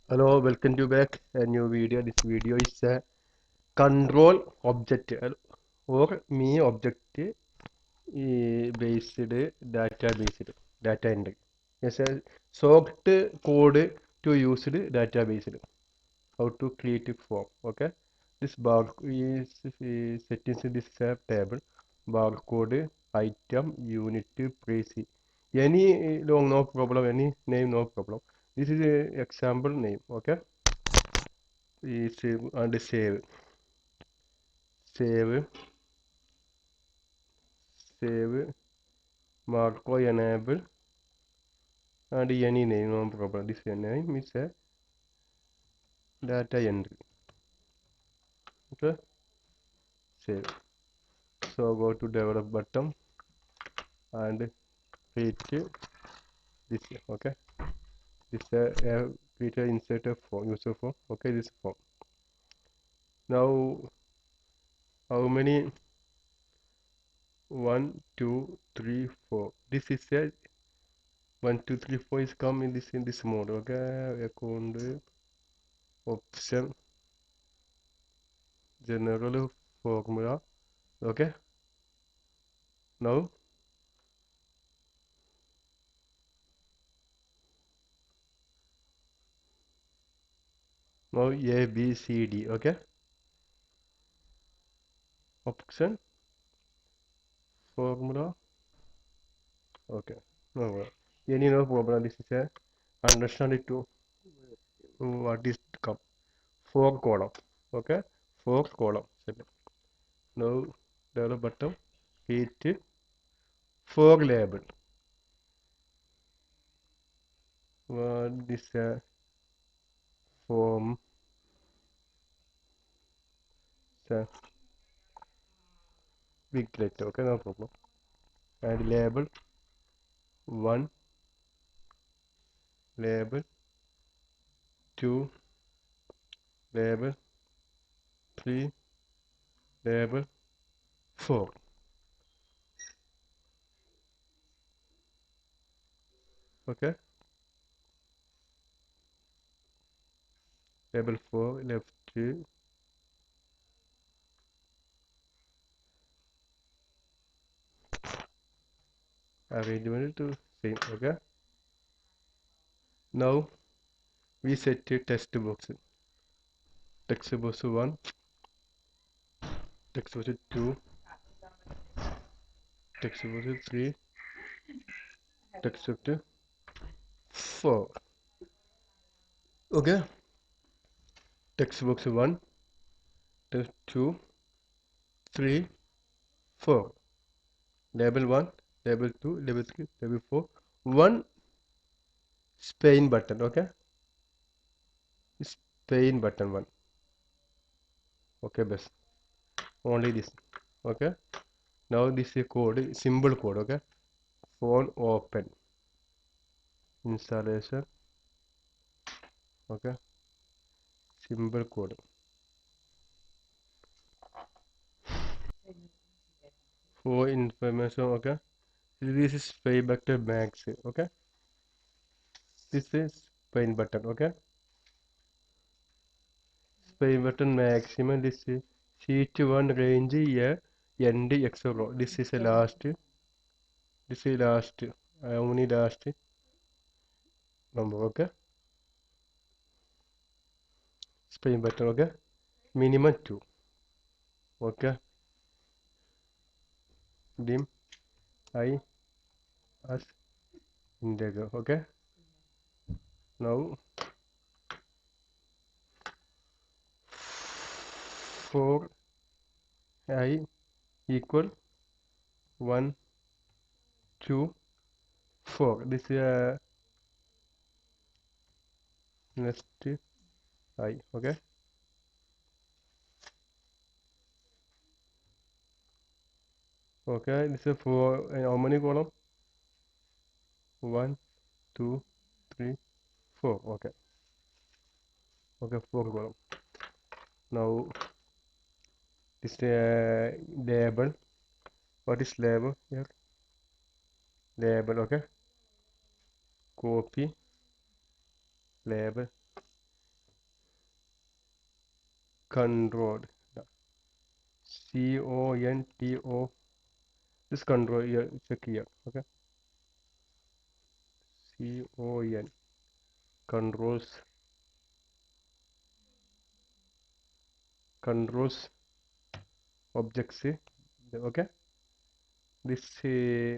Hello, welcome to back a new video. This video is a control object or me object based data entry. Yes, a soft code to use database. How to create a form. Okay, this bar is settings in this table. Barcode, item, unit, price. Any long no problem. Any name no problem. This is a example name. Okay. Save and save save Marco enable and any name no problem. This name is a data entry. Okay, save. So go to develop button and create this. Okay, this create a insert a form user form. Okay, this form. Now how many? 1, 2, 3, 4. This is a 1, 2, 3, 4 is come in this mode. Okay, account option general formula. Okay, now A B C D. Okay, option formula. Okay, no problem. Any no problem. This is a understand it to what is come 4 column. Okay, 4 column. Now develop button create 4 label. This form uh, big letter. Okay, no problem. And label 1, label 2, label 3, label 4. Okay, label 4, left 3, arrangement to same. Okay, now we set a text box. Text box 1, text box 2, text box 3, text box 4. Okay, text box 1, text 2, 3, 4. Label 1, label 2, label 3, label 4. One Spain button. Okay, Spain button 1. Okay, best. Only this. Okay, now this is code, symbol code. Okay, phone open installation. Okay, symbol code for information. Okay, this is SpinButton1.Max. Okay, this is spin button. Okay, SpinButton maximum. This is sheet 1 range here end xro. This is the last. This is last. Only last number. Okay, spin button. Okay, minimum 2. Okay, dim I as integer. Okay, now for I equal 1, 2, 4. This is next I. Okay, okay. This is for how many column? 1, 2, 3, 4. Okay, okay, 4 column. Now this label. What is label here? Label. Okay, copy label control, CONTO, this control here, check here, okay, CON, controls objects, okay, this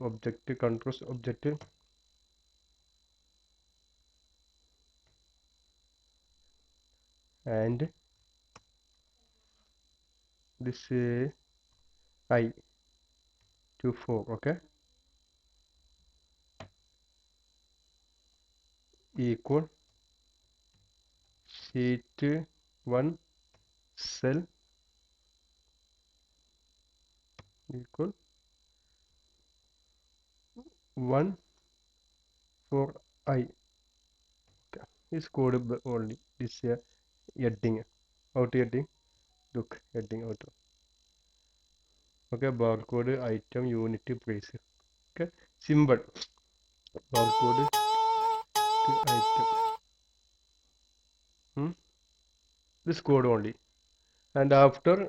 object controls object, and this I to 4, okay, equal sheet 1 cell equal 1 for I. Okay. Is code only this heading, out heading, look heading out. Okay, barcode item unit price. Okay, symbol barcode to item. This code only, and after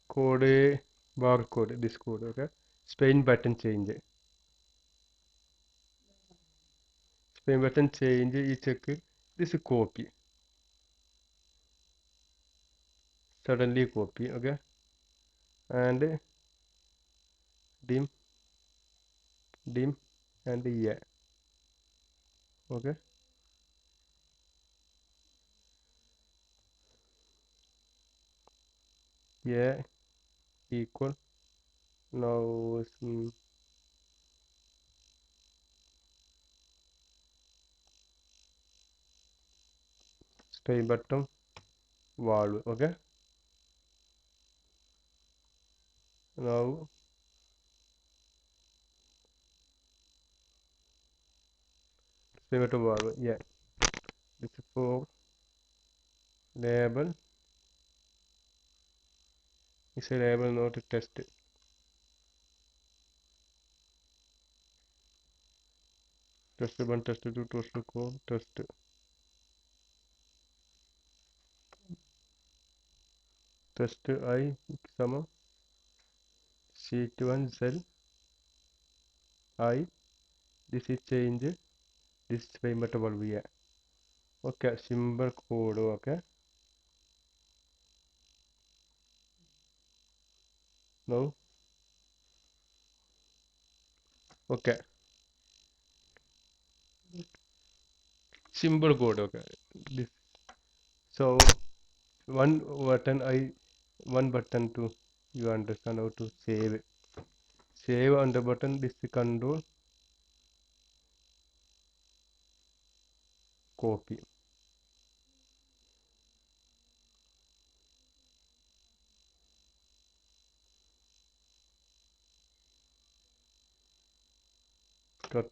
code barcode, this code, okay, Spain button change. Spain button change is check this copy, suddenly copy, okay, and dim dim and yeah, okay, yeah, equal now Spain button value, okay, now Spain button value, yeah, this is for label is a label not a test. Test 1, test 2, test 4, test I sum sheet 1 cell I, this is change, this is payment value, yeah, okay, symbol code, okay, now, okay, symbol code, okay, this, so one button I, one button to, you understand how to save on the button, this is control, copy, cut,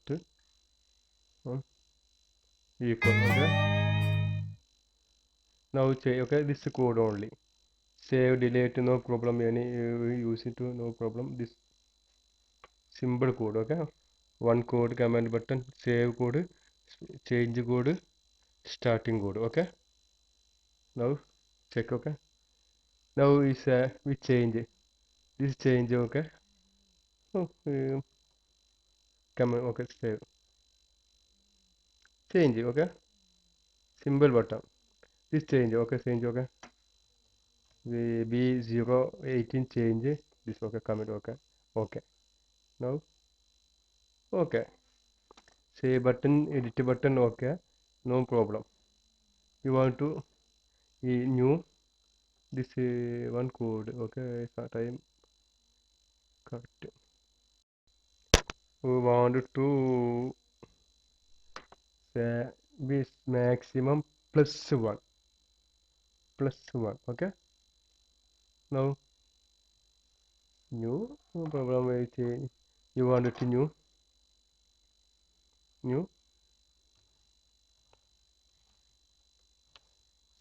equal, okay, now say, okay, this is code only, save, delete, no problem, any use it to, no problem, this symbol code, okay, one code, command button, save code, change code, starting code, okay, now check, okay, now is we change this change, okay, oh, command, okay, save, change, okay, symbol button, this change, okay, change, okay, we B018 change this, okay, command, okay, okay, now okay, save button, edit button, okay, no problem, you want to new this one code, okay, time cut, we want to say this maximum plus one, okay, now new, no problem, I change, you want it to new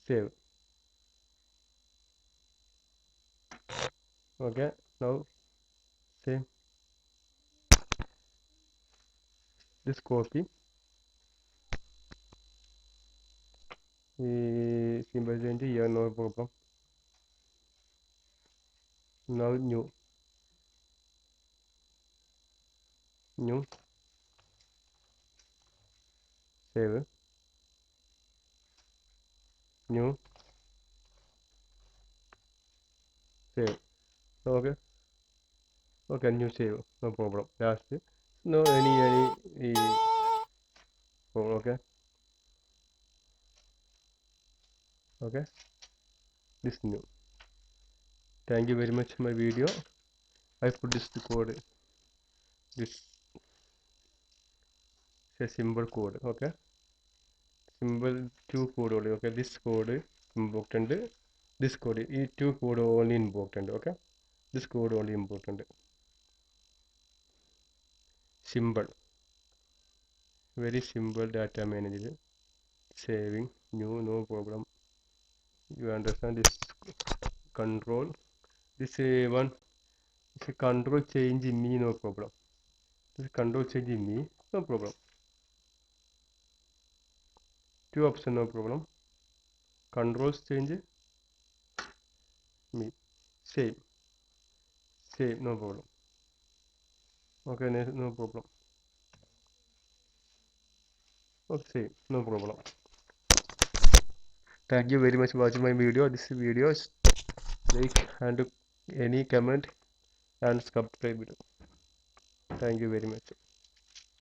save, okay, now save this copy, Simple change here, no problem. Now new save, new save. Okay, okay, new save, no problem. Last, no any oh, okay, okay. This new. Thank you very much. My video. I put this code. This is a symbol code. Okay, symbol two code only. Okay, this code important. This code. E two code only important. Okay, this code only important. Symbol. Very simple data manager. Saving new, no problem. You understand this control. This one. This control change in me, no problem. This control change in me, no problem. Two option, no problem. Controls change me. Same, same, no problem. Okay, no problem. Okay, no problem. Thank you very much for watching my video. This video is like and any comment and subscribe. Thank you very much.